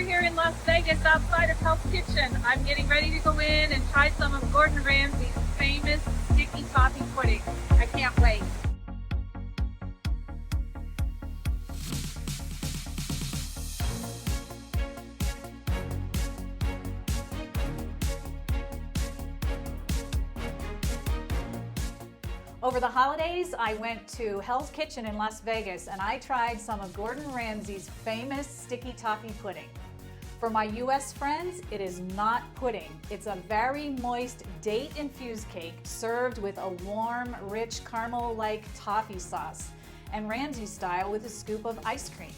here in Las Vegas outside of Hell's Kitchen. I'm getting ready to go in and try some of Gordon Ramsay's famous Sticky Toffee Pudding. I can't wait. Over the holidays, I went to Hell's Kitchen in Las Vegas and I tried some of Gordon Ramsay's famous Sticky Toffee Pudding. For my US friends, it is not pudding. It's a very moist date-infused cake served with a warm, rich caramel-like toffee sauce and Ramsay style with a scoop of ice cream.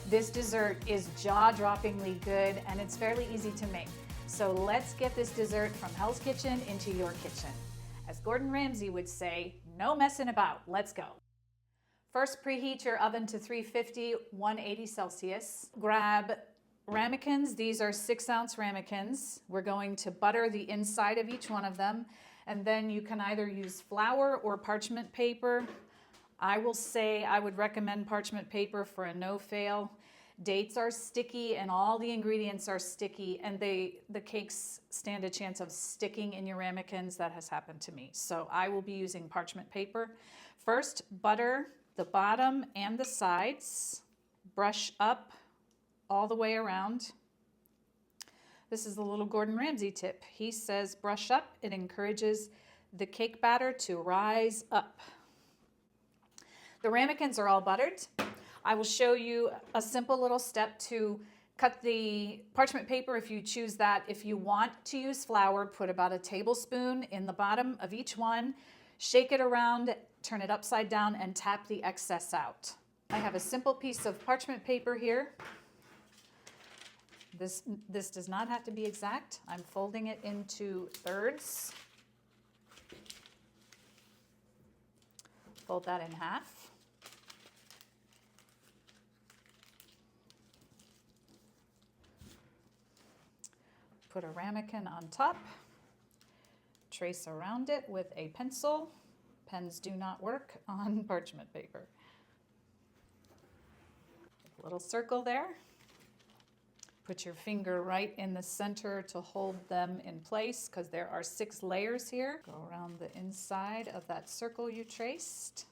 This dessert is jaw-droppingly good and it's fairly easy to make. So let's get this dessert from Hell's Kitchen into your kitchen. As Gordon Ramsay would say, no messing about, let's go. First, preheat your oven to 350, 180 Celsius. Grab ramekins. These are 6-ounce ramekins. We're going to butter the inside of each one of them, and then you can either use flour or parchment paper. I will say I would recommend parchment paper for a no-fail. Dates are sticky and all the ingredients are sticky, and the cakes stand a chance of sticking in your ramekins. That has happened to me. So I will be using parchment paper. First, butter the bottom and the sides. Brush up all the way around. This is the little Gordon Ramsay tip. He says brush up. It encourages the cake batter to rise up. The ramekins are all buttered. I will show you a simple little step to cut the parchment paper if you choose that. If you want to use flour, put about a tablespoon in the bottom of each one, shake it around, turn it upside down, and tap the excess out. I have a simple piece of parchment paper here. This does not have to be exact. I'm folding it into thirds. Fold that in half. Put a ramekin on top, trace around it with a pencil. Pens do not work on parchment paper. A little circle there. Put your finger right in the center to hold them in place because there are 6 layers here. Go around the inside of that circle you traced.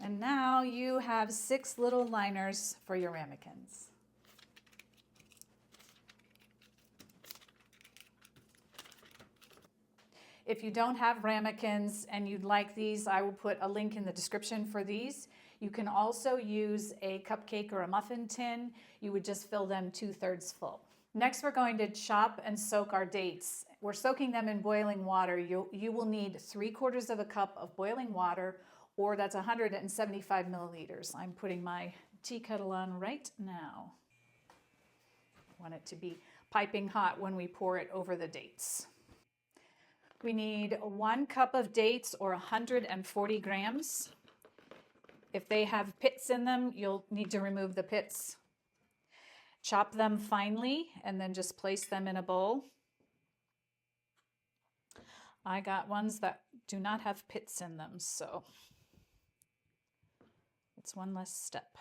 And now you have 6 little liners for your ramekins. If you don't have ramekins and you'd like these, I will put a link in the description for these. You can also use a cupcake or a muffin tin. You would just fill them 2/3 full. Next, we're going to chop and soak our dates. We're soaking them in boiling water. You will need 3/4 of a cup of boiling water, or that's 175 milliliters. I'm putting my tea kettle on right now. I want it to be piping hot when we pour it over the dates. We need 1 cup of dates or 140 grams. If they have pits in them, you'll need to remove the pits. Chop them finely and then just place them in a bowl. I got ones that do not have pits in them, so it's one less step.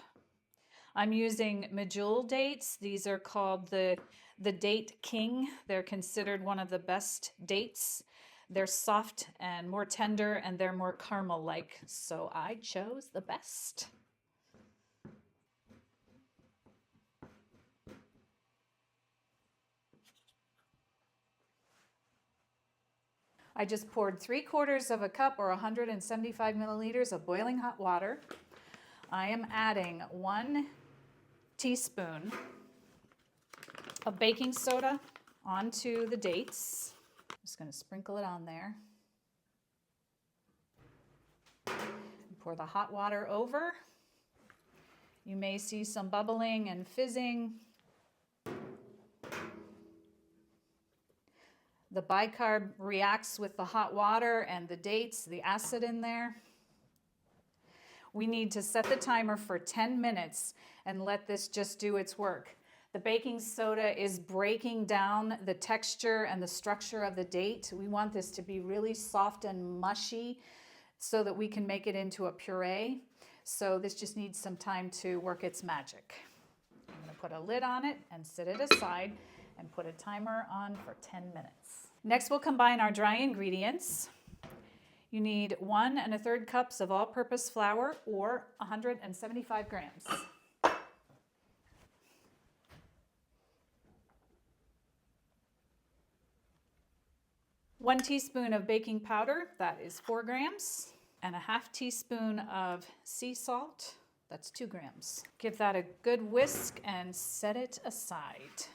I'm using medjool dates. These are called the Date King. They're considered one of the best dates. They're soft and more tender, and they're more caramel-like, so I chose the best. I just poured 3/4 of a cup or 175 milliliters of boiling hot water. I am adding 1 teaspoon of baking soda onto the dates. Just going to sprinkle it on there. Pour the hot water over. You may see some bubbling and fizzing. The bicarb reacts with the hot water and the dates, the acid in there. We need to set the timer for 10 minutes and let this just do its work. The baking soda is breaking down the texture and the structure of the date. We want this to be really soft and mushy so that we can make it into a puree. So this just needs some time to work its magic. I'm going to put a lid on it and set it aside and put a timer on for 10 minutes. Next, we'll combine our dry ingredients. You need 1 1/3 cups of all-purpose flour, or 175 grams. 1 teaspoon of baking powder, that is 4 grams, and a 1/2 teaspoon of sea salt, that's 2 grams. Give that a good whisk and set it aside.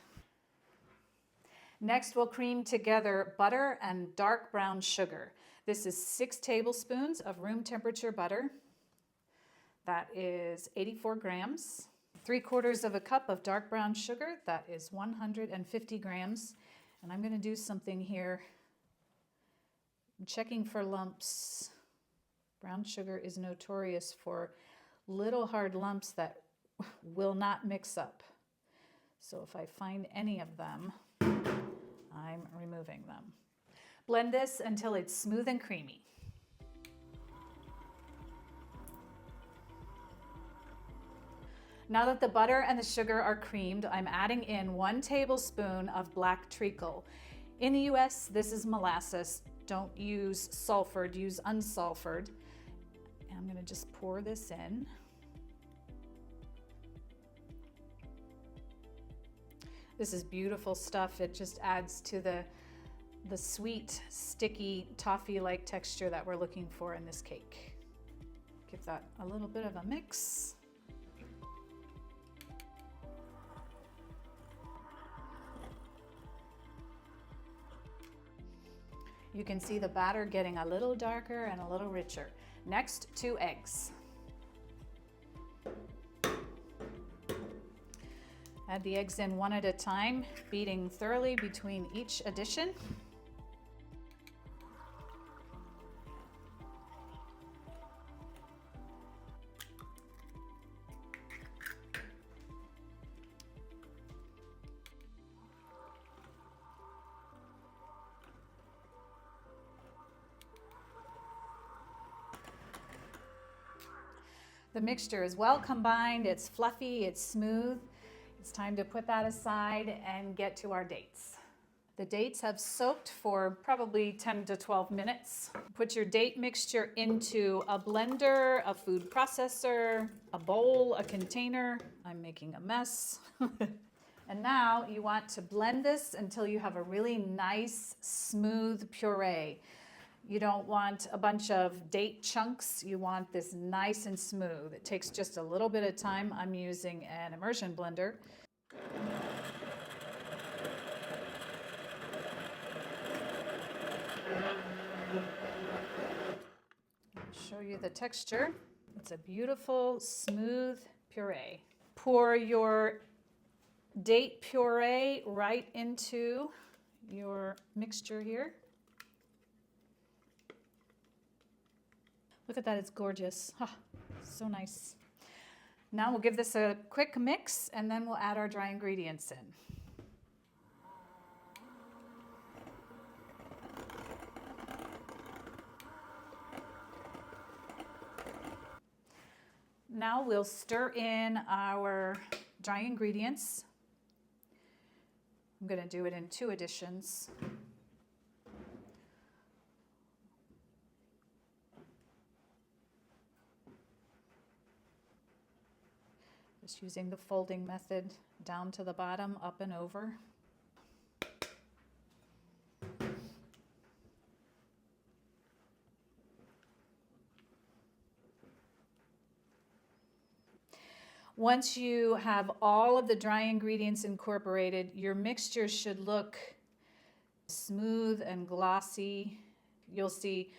Next, we'll cream together butter and dark brown sugar. This is 6 tablespoons of room temperature butter. That is 84 grams. 3/4 of a cup of dark brown sugar. That is 150 grams. And I'm going to do something here. I'm checking for lumps. Brown sugar is notorious for little hard lumps that will not mix up. So if I find any of them, I'm removing them. Blend this until it's smooth and creamy. Now that the butter and the sugar are creamed, I'm adding in 1 tablespoon of black treacle. In the US, this is molasses. Don't use sulfured, use unsulfured. And I'm going to just pour this in. This is beautiful stuff. It just adds to the sweet, sticky, toffee-like texture that we're looking for in this cake. Give that a little bit of a mix. You can see the batter getting a little darker and a little richer. Next, 2 eggs. Add the eggs in 1 at a time, beating thoroughly between each addition. The mixture is well combined, it's fluffy, it's smooth. It's time to put that aside and get to our dates. The dates have soaked for probably 10 to 12 minutes. Put your date mixture into a blender, a food processor, a bowl, a container. I'm making a mess. And now you want to blend this until you have a really nice, smooth puree. You don't want a bunch of date chunks. You want this nice and smooth. It takes just a little bit of time. I'm using an immersion blender. I'll show you the texture. It's a beautiful, smooth puree. Pour your date puree right into your mixture here. Look at that, it's gorgeous. Ah, so nice. Now we'll give this a quick mix and then we'll add our dry ingredients in. Now we'll stir in our dry ingredients. I'm going to do it in 2 additions. Just using the folding method, down to the bottom, up and over. Once you have all of the dry ingredients incorporated, your mixture should look smooth and glossy. You'll see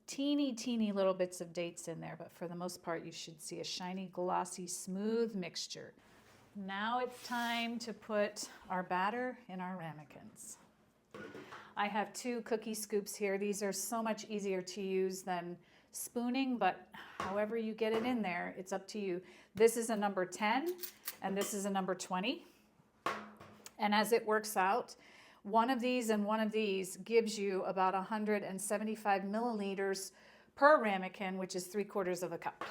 teeny little bits of dates in there, but for the most part you should see a shiny, glossy, smooth mixture. Now it's time to put our batter in our ramekins. I have 2 cookie scoops here. These are so much easier to use than spooning, but however you get it in there, it's up to you. This is a number 10 and this is a number 20. And as it works out, one of these and one of these gives you about 175 milliliters per ramekin, which is 3/4 of a cup.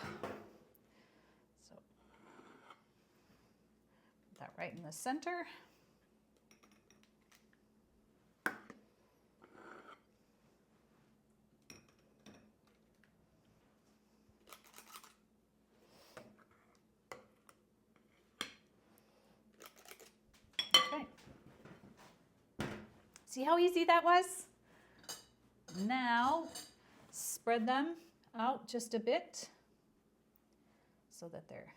right in the center. Okay. See how easy that was? Now, spread them out just a bit so that they're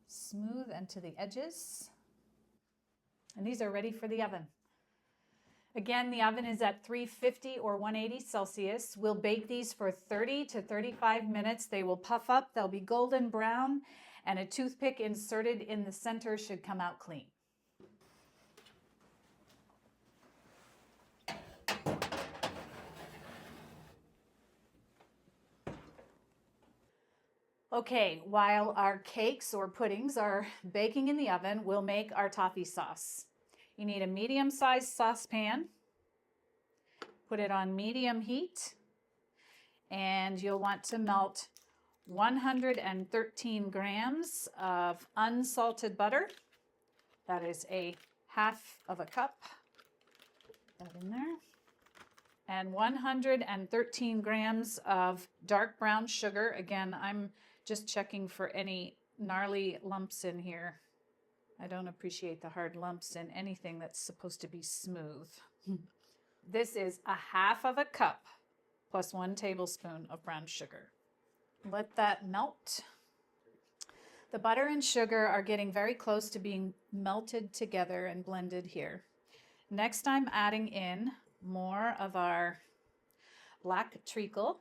smooth and to the edges. And these are ready for the oven. Again, the oven is at 350 or 180 Celsius. We'll bake these for 30 to 35 minutes. They will puff up, they'll be golden brown, and a toothpick inserted in the center should come out clean. Okay, while our cakes or puddings are baking in the oven, we'll make our toffee sauce. You need a medium-sized saucepan. Put it on medium heat, and you'll want to melt 113 grams of unsalted butter. That is a half of a cup. Put that in there. And 113 grams of dark brown sugar. Again, I'm just checking for any gnarly lumps in here. I don't appreciate the hard lumps in anything that's supposed to be smooth. This is a half of a cup plus 1 tablespoon of brown sugar. Let that melt. The butter and sugar are getting very close to being melted together and blended here. Next, I'm adding in more of our black treacle.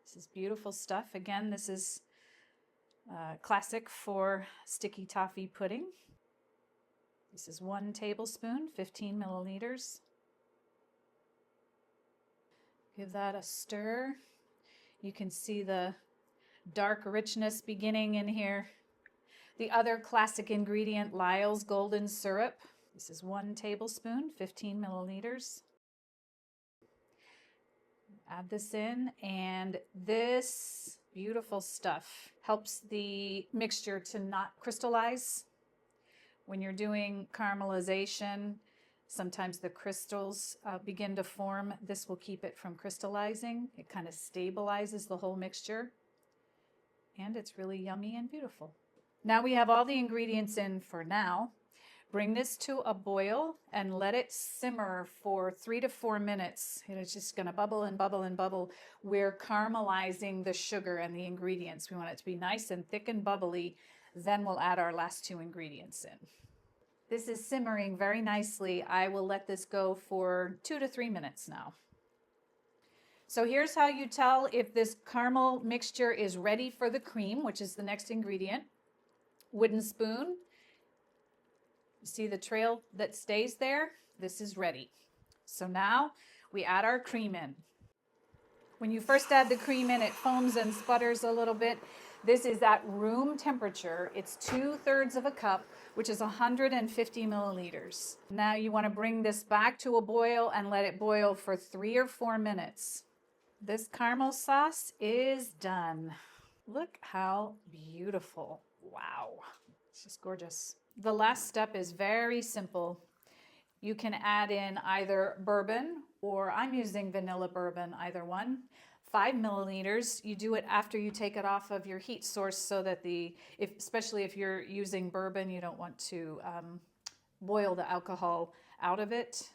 This is beautiful stuff. Again, this is classic for sticky toffee pudding. This is 1 tablespoon, 15 milliliters. Give that a stir. You can see the dark richness beginning in here. The other classic ingredient, Lyle's golden syrup. This is 1 tablespoon, 15 milliliters. Add this in, and this beautiful stuff helps the mixture to not crystallize. When you're doing caramelization, sometimes the crystals begin to form. This will keep it from crystallizing. It kind of stabilizes the whole mixture, and it's really yummy and beautiful. Now we have all the ingredients in for now. Bring this to a boil and let it simmer for 3 to 4 minutes. It's just going to bubble and bubble and bubble. We're caramelizing the sugar and the ingredients. We want it to be nice and thick and bubbly. Then we'll add our last 2 ingredients in. This is simmering very nicely. I will let this go for 2 to 3 minutes now. So here's how you tell if this caramel mixture is ready for the cream, which is the next ingredient. Wooden spoon. See the trail that stays there? This is ready. So now we add our cream in. When you first add the cream in, it foams and sputters a little bit. This is at room temperature. It's 2/3 of a cup, which is 150 milliliters. Now you want to bring this back to a boil and let it boil for 3 or 4 minutes. This caramel sauce is done. Look how beautiful. Wow. It's just gorgeous. The last step is very simple. You can add in either bourbon, or I'm using vanilla bourbon, either one. 5 milliliters. You do it after you take it off of your heat source so that especially if you're using bourbon, you don't want to boil the alcohol out of it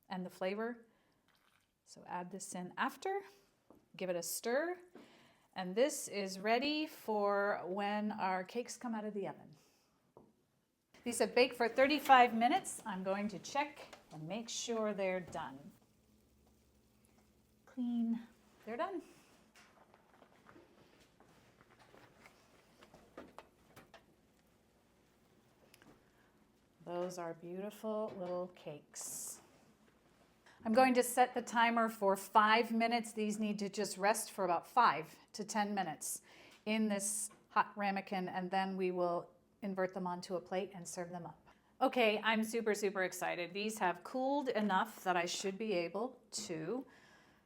and the flavor. So add this in after, give it a stir, and this is ready for when our cakes come out of the oven. These have baked for 35 minutes. I'm going to check and make sure they're done. Clean. They're done. Those are beautiful little cakes. I'm going to set the timer for 5 minutes. These need to just rest for about 5 to 10 minutes in this hot ramekin, and then we will invert them onto a plate and serve them up. Okay, I'm super, super excited. These have cooled enough that I should be able to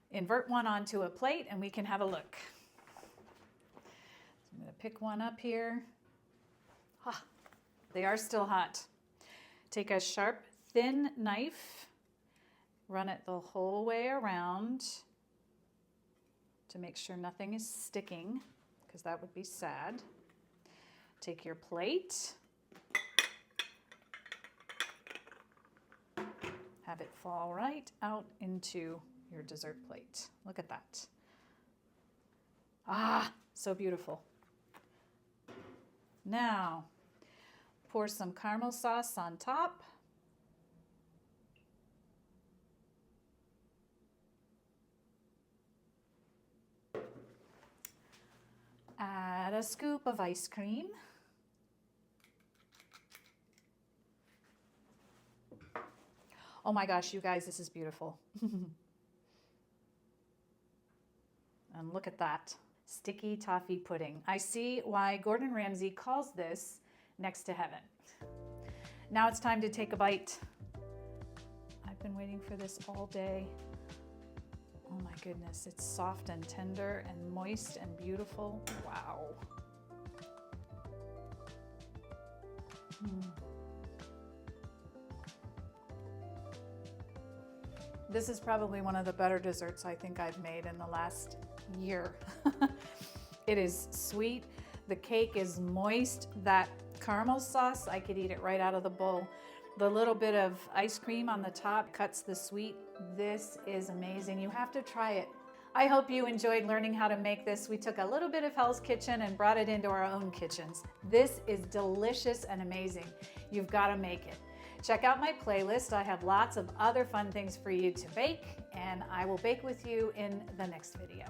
invert one onto a plate and we can have a look. I'm going to pick one up here. Ah, they are still hot. Take a sharp, thin knife, run it the whole way around to make sure nothing is sticking, because that would be sad. Take your plate, have it fall right out into your dessert plate. Look at that. Ah, so beautiful. Now, pour some caramel sauce on top. Add a scoop of ice cream. Oh my gosh, you guys, this is beautiful. And look at that, sticky toffee pudding. I see why Gordon Ramsay calls this next to heaven. Now it's time to take a bite. I've been waiting for this all day. Oh my goodness, it's soft and tender and moist and beautiful. Wow. This is probably one of the better desserts I think I've made in the last year. It is sweet. The cake is moist. That caramel sauce, I could eat it right out of the bowl. The little bit of ice cream on the top cuts the sweet. This is amazing. You have to try it. I hope you enjoyed learning how to make this. We took a little bit of Hell's Kitchen and brought it into our own kitchens. This is delicious and amazing. You've got to make it. Check out my playlist. I have lots of other fun things for you to bake, and I will bake with you in the next video.